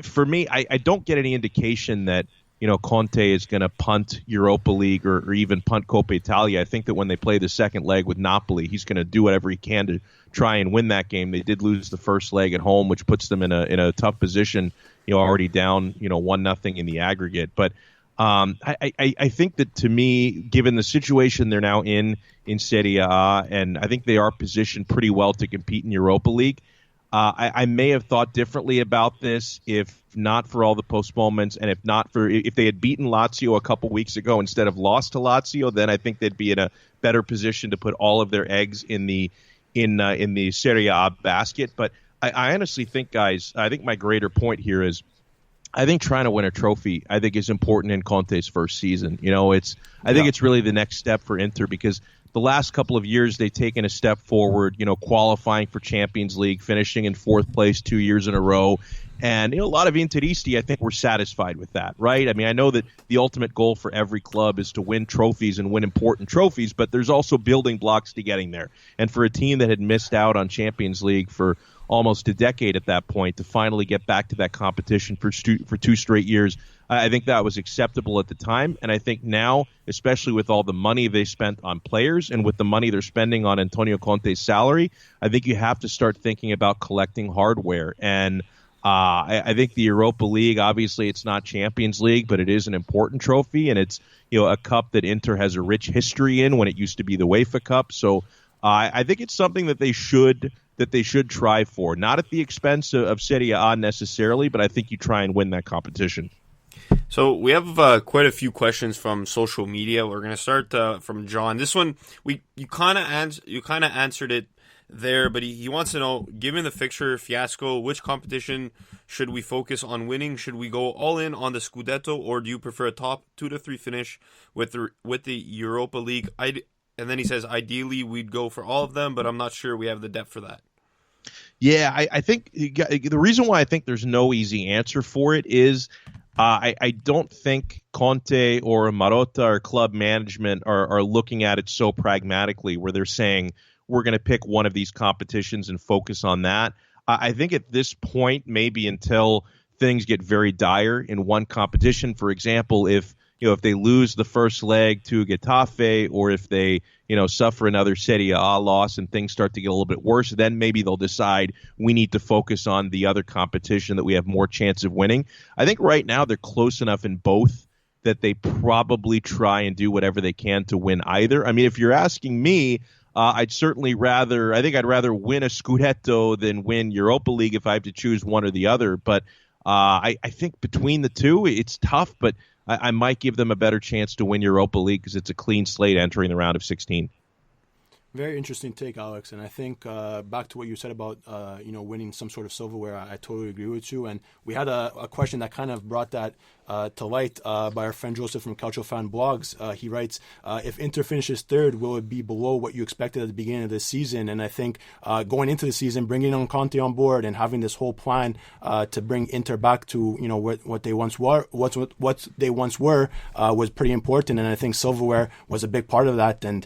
for me, I don't get any indication that Conte is going to punt Europa League or even punt Coppa Italia. I think that when they play the second leg with Napoli, he's going to do whatever he can to try and win that game. They did lose the first leg at home, which puts them in a tough position, already down 1-0 in the aggregate. But I think that, to me, given the situation they're now in Serie A, and I think they are positioned pretty well to compete in Europa League, I may have thought differently about this if not for all the postponements, and if they had beaten Lazio a couple weeks ago instead of lost to Lazio, then I think they'd be in a better position to put all of their eggs in the Serie A basket. But I honestly think, guys, I think my greater point here is I think trying to win a trophy, I think, is important in Conte's first season. I think it's really the next step for Inter because the last couple of years they've taken a step forward, qualifying for Champions League, finishing in 4th place 2 years in a row. And a lot of Interisti, I think, were satisfied with that, right? I mean, I know that the ultimate goal for every club is to win trophies and win important trophies, but there's also building blocks to getting there. And for a team that had missed out on Champions League for almost a decade at that point, to finally get back to that competition for 2 straight years, I think that was acceptable at the time. And I think now, especially with all the money they spent on players and with the money they're spending on Antonio Conte's salary, I think you have to start thinking about collecting hardware. And I think the Europa League, obviously it's not Champions League, but it is an important trophy, and it's a cup that Inter has a rich history in when it used to be the UEFA Cup. So I think it's something that they should try for, not at the expense of Serie A necessarily, but I think you try and win that competition. So we have quite a few questions from social media. We're going to start from John. This one you kind of answered it there, but he wants to know, given the fixture fiasco, which competition should we focus on winning? Should we go all in on the Scudetto, or do you prefer a top 2 to 3 finish with the Europa League? And then he says, ideally we'd go for all of them, but I'm not sure we have the depth for that. Yeah, I think the reason why I think there's no easy answer for it is I don't think Conte or Marotta or club management are looking at it so pragmatically where they're saying we're going to pick one of these competitions and focus on that. I think at this point, maybe until things get very dire in one competition, for example, if they lose the first leg to Getafe, or if they suffer another Serie A loss and things start to get a little bit worse, then maybe they'll decide we need to focus on the other competition that we have more chance of winning. I think right now they're close enough in both that they probably try and do whatever they can to win either. I mean, if you're asking me, I'd rather win a Scudetto than win Europa League if I have to choose one or the other. But I think between the two, it's tough, but I might give them a better chance to win Europa League because it's a clean slate entering the round of 16. Very interesting take, Alex. And I think back to what you said about winning some sort of silverware, I totally agree with you. And we had a question that kind of brought that to light by our friend Joseph from Calcio Fan Blogs. He writes, if Inter finishes third, will it be below what you expected at the beginning of the season? And I think going into the season, bringing on Conte on board and having this whole plan to bring Inter back to what they once were, was pretty important. And I think silverware was a big part of that. And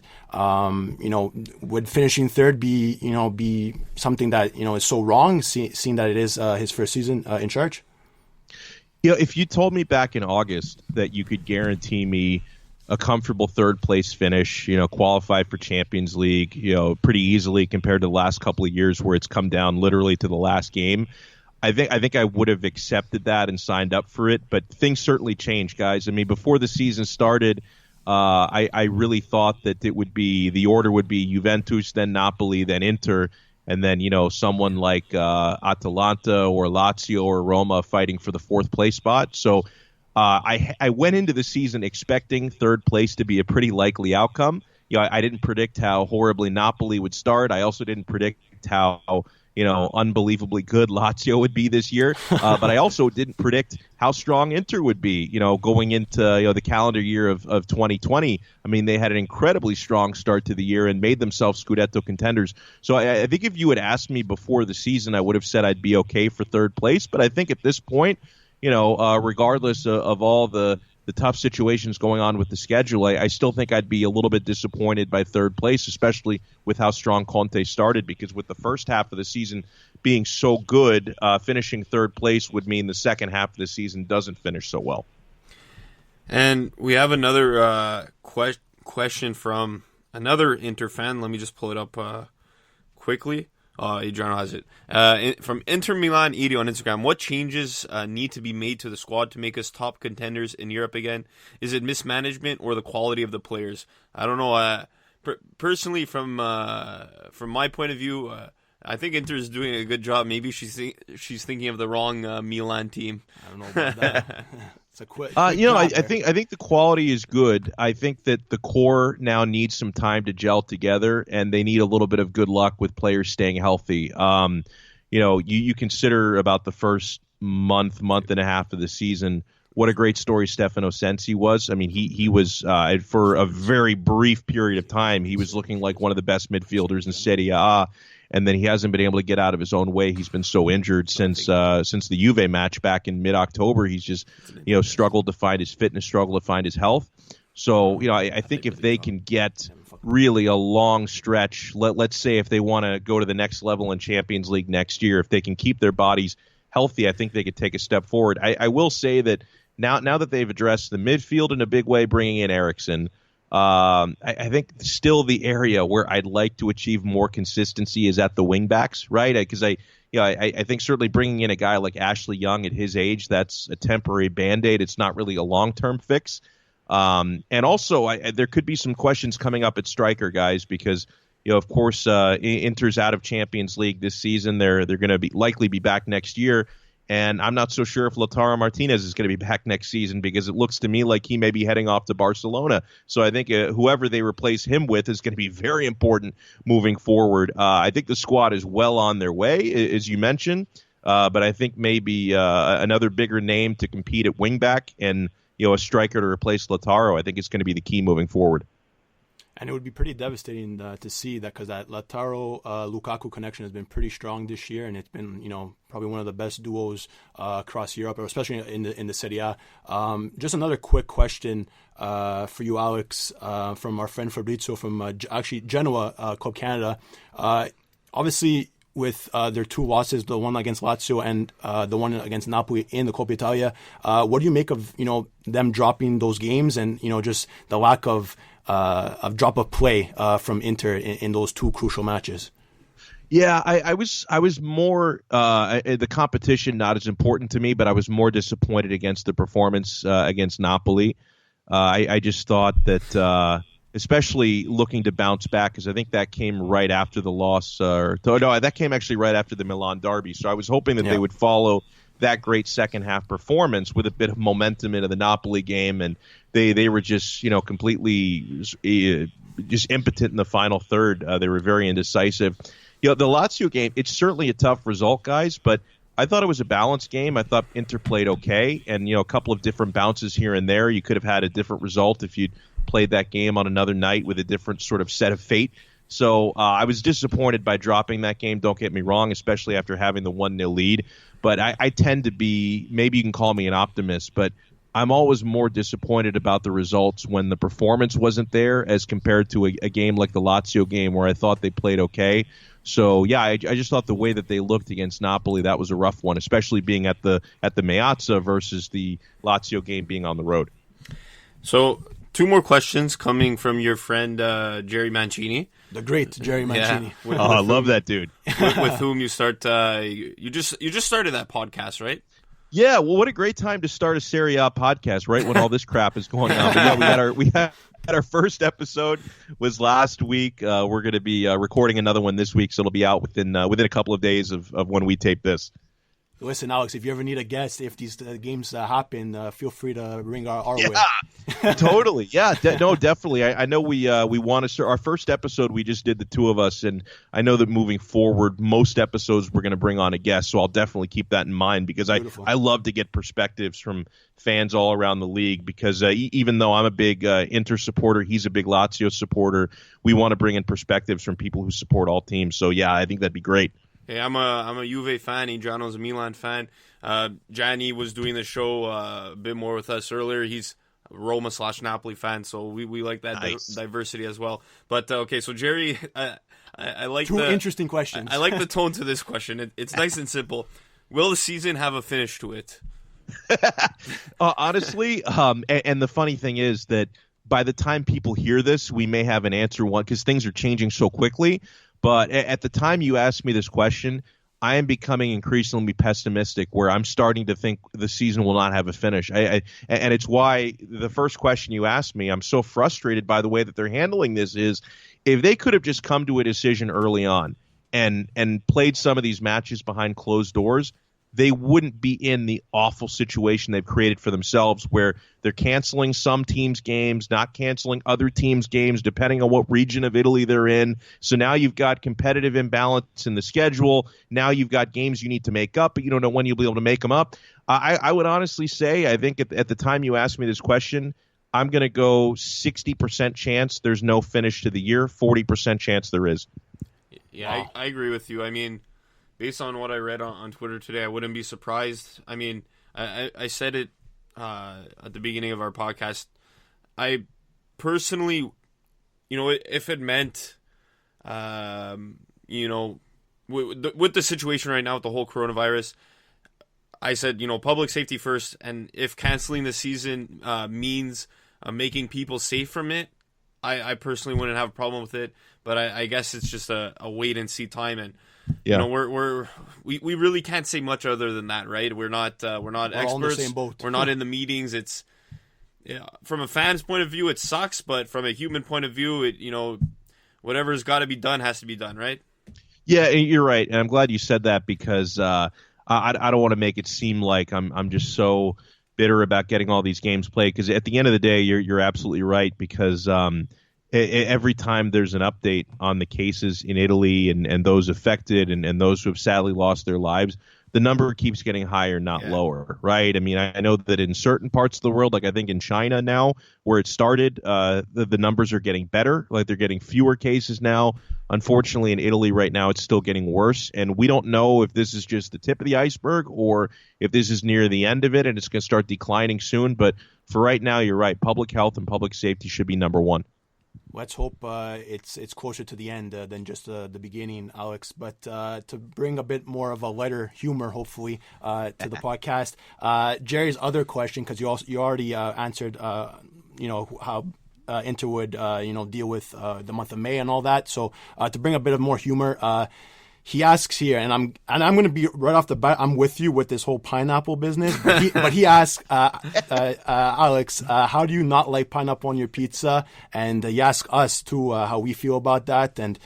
would finishing third be something that is so wrong, seeing that it is his first season in charge? If you told me back in August that you could guarantee me a comfortable third place finish, qualify for Champions League, pretty easily compared to the last couple of years where it's come down literally to the last game, I think I would have accepted that and signed up for it. But things certainly changed, guys. I mean, before the season started, I really thought that the order would be Juventus, then Napoli, then Inter, and then, someone like Atalanta or Lazio or Roma fighting for the fourth place spot. So I went into the season expecting third place to be a pretty likely outcome. I didn't predict how horribly Napoli would start. I also didn't predict how unbelievably good Lazio would be this year. But I also didn't predict how strong Inter would be, going into the calendar year of 2020. I mean, they had an incredibly strong start to the year and made themselves Scudetto contenders. So I think if you had asked me before the season, I would have said I'd be okay for third place. But I think at this point, regardless of all the tough situations going on with the schedule, I still think I'd be a little bit disappointed by third place, especially with how strong Conte started, because with the first half of the season being so good, finishing third place would mean the second half of the season doesn't finish so well. And we have another question from another Inter fan. Let me just pull it up quickly. Adriano has it. From Inter Milan Edo on Instagram, what changes need to be made to the squad to make us top contenders in Europe again? Is it mismanagement or the quality of the players? I don't know. Personally, from my point of view, I think Inter is doing a good job. Maybe she's thinking of the wrong Milan team. I don't know about that. It's a quick I think the quality is good. I think that the core now needs some time to gel together, and they need a little bit of good luck with players staying healthy. You consider about the first month and a half of the season, what a great story Stefano Sensi was. I mean, he was, for a very brief period of time, he was looking like one of the best midfielders in Serie A. and then he hasn't been able to get out of his own way. He's been so injured since the Juve match back in mid-October. He's just struggled to find his fitness, struggled to find his health. So I think if they can get really a long stretch, let's say if they want to go to the next level in Champions League next year, if they can keep their bodies healthy, I think they could take a step forward. I will say that now that they've addressed the midfield in a big way, bringing in Eriksen, I think still the area where I'd like to achieve more consistency is at the wingbacks, right? Because I think certainly bringing in a guy like Ashley Young at his age, that's a temporary Band-Aid. It's not really a long-term fix. And also, there could be some questions coming up at striker, guys, because of course, Inter's out of Champions League this season. They're going to likely be back next year, and I'm not so sure if Lautaro Martinez is going to be back next season because it looks to me like he may be heading off to Barcelona. So I think whoever they replace him with is going to be very important moving forward. I think the squad is well on their way, as you mentioned, but I think maybe another bigger name to compete at wingback and a striker to replace Lautaro, I think it's going to be the key moving forward. And it would be pretty devastating to see that, because that Lautaro-Lukaku connection has been pretty strong this year, and it's been probably one of the best duos across Europe, especially in the Serie A. Just another quick question for you, Alex, from our friend Fabrizio from actually Genoa Club Canada. Obviously, with their two losses, the one against Lazio and the one against Napoli in the Coppa Italia, what do you make of them dropping those games and just the lack of drop of play from Inter in those two crucial matches? Yeah, I was more the competition not as important to me, but I was more disappointed against the performance against Napoli. I just thought that. Especially looking to bounce back, because I think that came right after the loss. That came actually right after the Milan derby. So I was hoping that they would follow that great second half performance with a bit of momentum into the Napoli game, and they were just completely just impotent in the final third. They were very indecisive. The Lazio game, it's certainly a tough result, guys, but I thought it was a balanced game. I thought Inter played okay, and a couple of different bounces here and there. You could have had a different result if you'd played that game on another night with a different sort of set of fate. So I was disappointed by dropping that game, don't get me wrong, especially after having the 1-0 lead. But I tend to be, maybe you can call me an optimist, but I'm always more disappointed about the results when the performance wasn't there as compared to a game like the Lazio game where I thought they played okay. So, yeah, I just thought the way that they looked against Napoli, that was a rough one, especially being at the Meazza versus the Lazio game being on the road. So, two more questions coming from your friend Jerry Mancini. The great Jerry Mancini. Yeah, I love that dude. with whom you start. You just started that podcast, right? Yeah. Well, what a great time to start a Serie A podcast, right when all this crap is going on. But yeah, we had our first episode was last week. We're going to be recording another one this week, so it'll be out within a couple of days of when we tape this. Listen, Alex, if you ever need a guest, if these games happen, feel free to ring our way. Totally. Yeah, definitely. I know we want to start. Our first episode, we just did the two of us, and I know that moving forward, most episodes we're going to bring on a guest, so I'll definitely keep that in mind because I love to get perspectives from fans all around the league because even though I'm a big Inter supporter, he's a big Lazio supporter, we want to bring in perspectives from people who support all teams. So, yeah, I think that'd be great. Hey, I'm a Juve fan. Adriano's a Milan fan. Gianni was doing the show a bit more with us earlier. He's a Roma/Napoli fan, so we like that diversity as well. But okay, so Jerry, I like two interesting questions. I like the tone to this question. It's nice and simple. Will the season have a finish to it? Honestly, and the funny thing is that by the time people hear this, we may have an answer because things are changing so quickly. But at the time you asked me this question, I am becoming increasingly pessimistic where I'm starting to think the season will not have a finish. And it's why the first question you asked me, I'm so frustrated by the way that they're handling this is if they could have just come to a decision early on and played some of these matches behind closed doors, they wouldn't be in the awful situation they've created for themselves where they're canceling some teams' games, not canceling other teams' games, depending on what region of Italy they're in. So now you've got competitive imbalance in the schedule. Now you've got games you need to make up, but you don't know when you'll be able to make them up. I would honestly say, I think at the time you asked me this question, I'm going to go 60% chance there's no finish to the year, 40% chance there is. Yeah, Wow. I agree with you. I mean, based on what I read on Twitter today, I wouldn't be surprised. I mean, I said it at the beginning of our podcast. I personally, if it meant, with the situation right now with the whole coronavirus, I said, public safety first, and if canceling the season means making people safe from it, I personally wouldn't have a problem with it. But I guess it's just a wait and see time, and we really can't say much other than that, right? We're not experts. All in the same boat. We're not in the meetings. It's from a fan's point of view, it sucks, but from a human point of view, whatever's got to be done has to be done, right? Yeah, you're right, and I'm glad you said that because I don't want to make it seem like I'm just so bitter about getting all these games played. Because at the end of the day, you're absolutely right. Because every time there's an update on the cases in Italy and those affected and those who have sadly lost their lives, the number keeps getting higher, not lower, right? I mean, I know that in certain parts of the world, like I think in China now, where it started, the numbers are getting better. Like they're getting fewer cases now. Unfortunately, in Italy right now, it's still getting worse. And we don't know if this is just the tip of the iceberg or if this is near the end of it and it's going to start declining soon. But for right now, you're right. Public health and public safety should be number one. Let's hope it's closer to the end than just the beginning, Alex. But to bring a bit more of a lighter humor, hopefully, to the podcast, Jerry's other question, because you already answered, how Inter would deal with the month of May and all that. So to bring a bit of more humor, he asks here, and I'm going to be right off the bat. I'm with you with this whole pineapple business. But he asks, Alex, how do you not like pineapple on your pizza? And he asks us too how we feel about that. And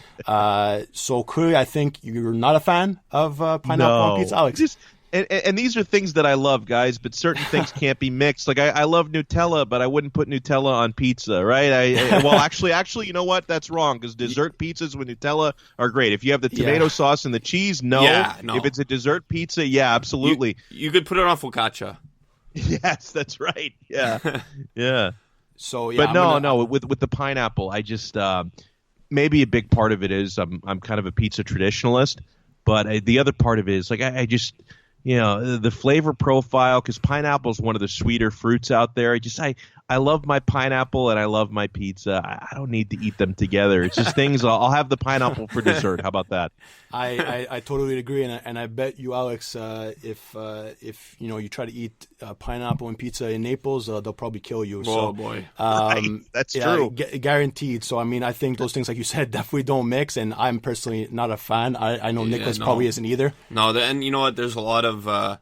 so clearly, I think you're not a fan of pineapple on pizza, Alex. And these are things that I love, guys, but certain things can't be mixed. Like I love Nutella, but I wouldn't put Nutella on pizza, right? Actually, you know what? That's wrong because dessert pizzas with Nutella are great. If you have the tomato sauce and the cheese, no. Yeah, no. If it's a dessert pizza, yeah, absolutely. You could put it on focaccia. Yes, that's right. Yeah, yeah. So, yeah, but no. With the pineapple, I just maybe a big part of it is I'm kind of a pizza traditionalist, but the other part of it is like I just. The flavor profile, because pineapple is one of the sweeter fruits out there. I love my pineapple and I love my pizza. I don't need to eat them together. It's just things. I'll have the pineapple for dessert. How about that? I totally agree, and I bet you, Alex, if you try to eat pineapple and pizza in Naples, they'll probably kill you. Oh boy, right. That's true, guaranteed. So I mean, I think those things, like you said, definitely don't mix, and I'm personally not a fan. I know Nicholas probably isn't either. No, and you know what? There's a lot of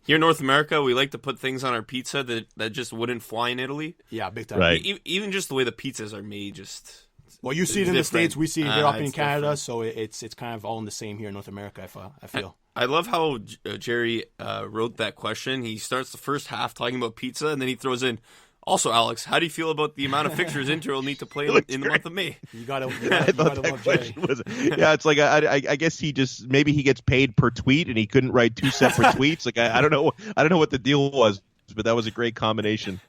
here in North America, we like to put things on our pizza that just wouldn't fly in Italy. Yeah, big time. Right. Even just the way the pizzas are made, just. Well, you see it in the States, we see it here up in Canada, different. So it's kind of all in the same here in North America, I feel. I love how Jerry wrote that question. He starts the first half talking about pizza, and then he throws in, also, Alex, how do you feel about the amount of fixtures Inter will need to play in the month of May? You gotta love Jerry. Yeah, it's like I guess he maybe he gets paid per tweet, and he couldn't write two separate tweets. Like I don't know what the deal was, but that was a great combination.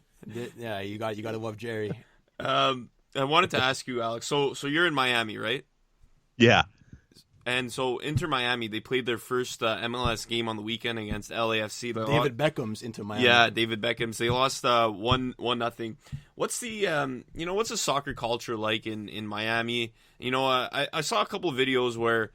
Yeah, you gotta love Jerry. I wanted to ask you, Alex. So you're in Miami, right? Yeah. And so Inter Miami, they played their first MLS game on the weekend against LAFC. David Beckham's Inter Miami. Yeah, David Beckham's. They lost 1-0. What's the what's the soccer culture like in Miami? I saw a couple of videos where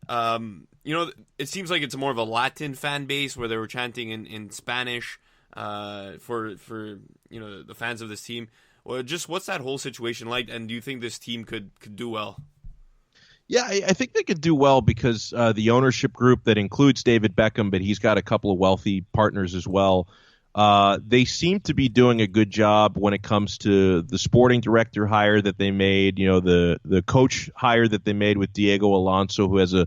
it seems like it's more of a Latin fan base where they were chanting in Spanish for the fans of this team. Well, just what's that whole situation like, and do you think this team could do well? Yeah, I think they could do well because the ownership group that includes David Beckham, but he's got a couple of wealthy partners as well. They seem to be doing a good job when it comes to the sporting director hire that they made, the coach hire that they made with Diego Alonso, who has a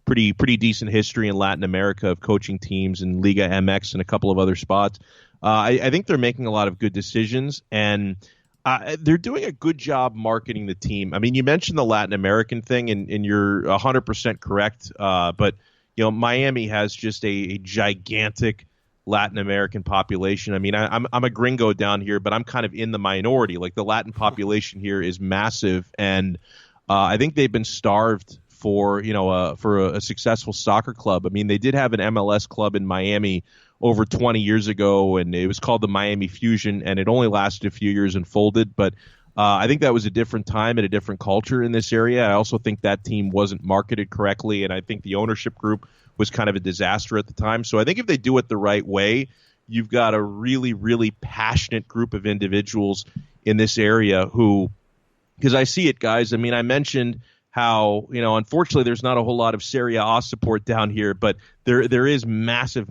pretty decent history in Latin America of coaching teams in Liga MX and a couple of other spots. I think they're making a lot of good decisions, and they're doing a good job marketing the team. I mean, you mentioned the Latin American thing, and you're 100% correct. But Miami has just a gigantic Latin American population. I mean, I'm a gringo down here, but I'm kind of in the minority. Like the Latin population here is massive, and I think they've been starved for a successful soccer club. I mean, they did have an MLS club in Miami over 20 years ago, and it was called the Miami Fusion, and it only lasted a few years and folded. But I think that was a different time and a different culture in this area. I also think that team wasn't marketed correctly, and I think the ownership group was kind of a disaster at the time. So I think if they do it the right way, you've got a really, really passionate group of individuals in this area who, because I see it, guys. I mean, I mentioned how, unfortunately there's not a whole lot of Serie A support down here, but there is massive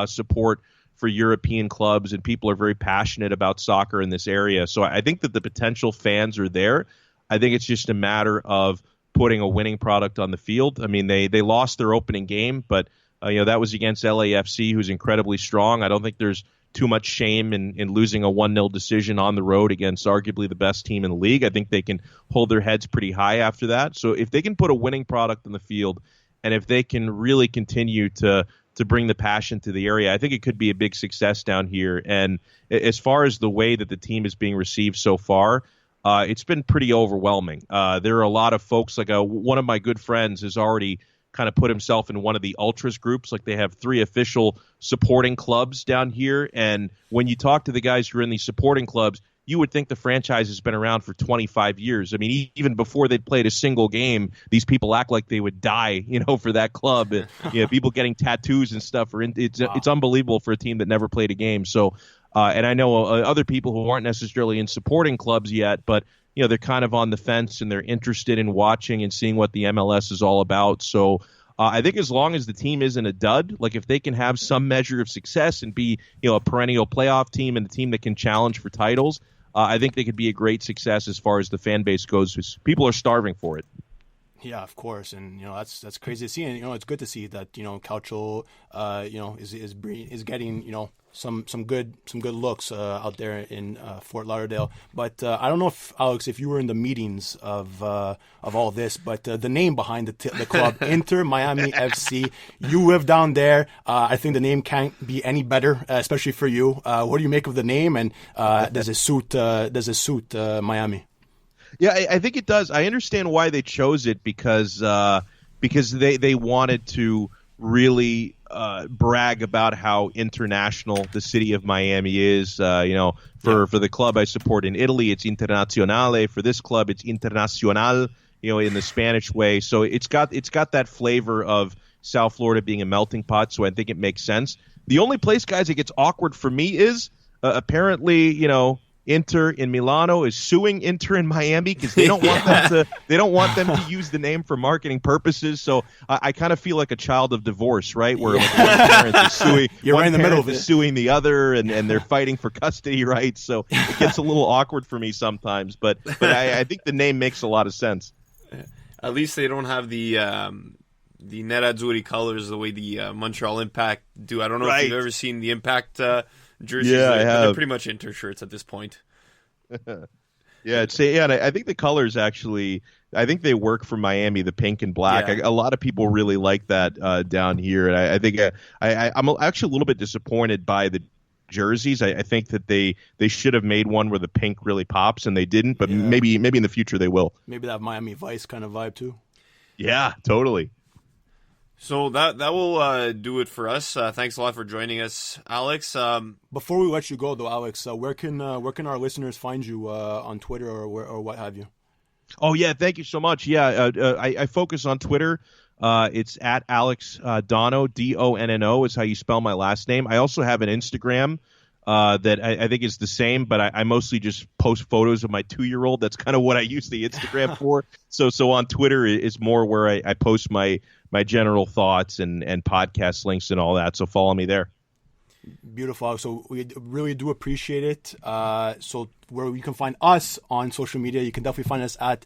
support for European clubs, and people are very passionate about soccer in this area. So I think that the potential fans are there. I think it's just a matter of putting a winning product on the field. I mean, they lost their opening game, but that was against LAFC, who's incredibly strong. I don't think there's too much shame in losing a 1-0 decision on the road against arguably the best team in the league. I think they can hold their heads pretty high after that. So if they can put a winning product on the field, and if they can really continue to bring the passion to the area, I think it could be a big success down here. And as far as the way that the team is being received so far, it's been pretty overwhelming. There are a lot of folks, like one of my good friends has already kind of put himself in one of the ultras groups. Like, they have 3 official supporting clubs down here. And when you talk to the guys who are in these supporting clubs, you would think the franchise has been around for 25 years. I mean, even before they'd played a single game, these people act like they would die, for that club. People getting tattoos and stuff. It's unbelievable for a team that never played a game. So, and I know other people who aren't necessarily in supporting clubs yet, but they're kind of on the fence, and they're interested in watching and seeing what the MLS is all about. So I think as long as the team isn't a dud, like if they can have some measure of success and be a perennial playoff team and a team that can challenge for titles, I think they could be a great success as far as the fan base goes. People are starving for it. Yeah, of course, and that's crazy to see, and it's good to see that Calcio is getting some good looks out there in Fort Lauderdale. But I don't know if Alex, if you were in the meetings of all this, but the name behind the club, Inter Miami FC, you live down there. I think the name can't be any better, especially for you. What do you make of the name, and does it suit Miami? Yeah, I think it does. I understand why they chose it, because they wanted to really brag about how international the city of Miami is. For the club I support in Italy, it's Internazionale. For this club, it's Internacional. In the Spanish way. So it's got that flavor of South Florida being a melting pot. So I think it makes sense. The only place, guys, it gets awkward for me is apparently, Inter in Milano is suing Inter in Miami because they don't want them to use the name for marketing purposes. So I kind of feel like a child of divorce, right? Where like one parent is suing, You're right in the middle of it. is suing the other, and they're fighting for custody rights. So it gets a little awkward for me sometimes. But I think the name makes a lot of sense. At least they don't have the Nerazzurri colors the way the Montreal Impact do. I don't know if you've ever seen the Impact jerseys. Yeah, I have. They're pretty much Inter shirts at this point. And I think the colors actually, I think they work for Miami, the pink and black. Yeah. A lot of people really like that down here, and I think I'm actually a little bit disappointed by the jerseys. I think that they should have made one where the pink really pops, and they didn't. But maybe in the future they will. Maybe that Miami Vice kind of vibe too. Yeah, totally. So that will do it for us. Thanks a lot for joining us, Alex. Before we let you go, though, Alex, where can our listeners find you on Twitter or what have you? Oh yeah, thank you so much. Yeah, I focus on Twitter. It's at Alex Donno, Donno is how you spell my last name. I also have an Instagram that I think is the same, but I mostly just post photos of my 2-year-old. That's kind of what I use the Instagram for. So on Twitter is more where I post my general thoughts and podcast links and all that. So follow me there. Beautiful. So we really do appreciate it. So where you can find us on social media, you can definitely find us at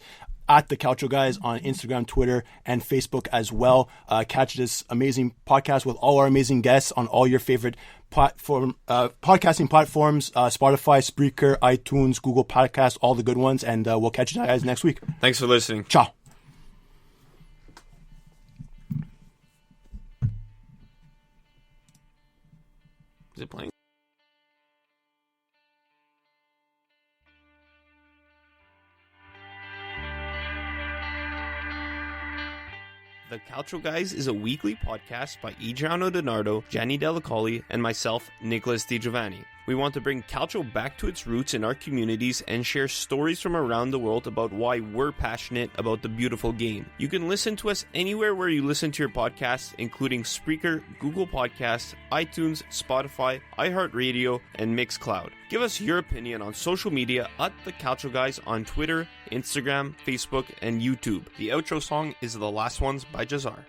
the Calcio Guys on Instagram, Twitter, and Facebook as well. Catch this amazing podcast with all our amazing guests on all your favorite podcasting platforms, Spotify, Spreaker, iTunes, Google Podcasts, all the good ones. And we'll catch you guys next week. Thanks for listening. Ciao. Is it playing? The Calcio Guys is a weekly podcast by Adriano Donardo, Gianni Della Colli, and myself, Nicholas Di Giovanni. We want to bring Calcio back to its roots in our communities and share stories from around the world about why we're passionate about the beautiful game. You can listen to us anywhere where you listen to your podcasts, including Spreaker, Google Podcasts, iTunes, Spotify, iHeart Radio, and Mixcloud. Give us your opinion on social media at The Calcio Guys on Twitter, Instagram, Facebook, and YouTube. The outro song is The Last Ones by Jahzzar.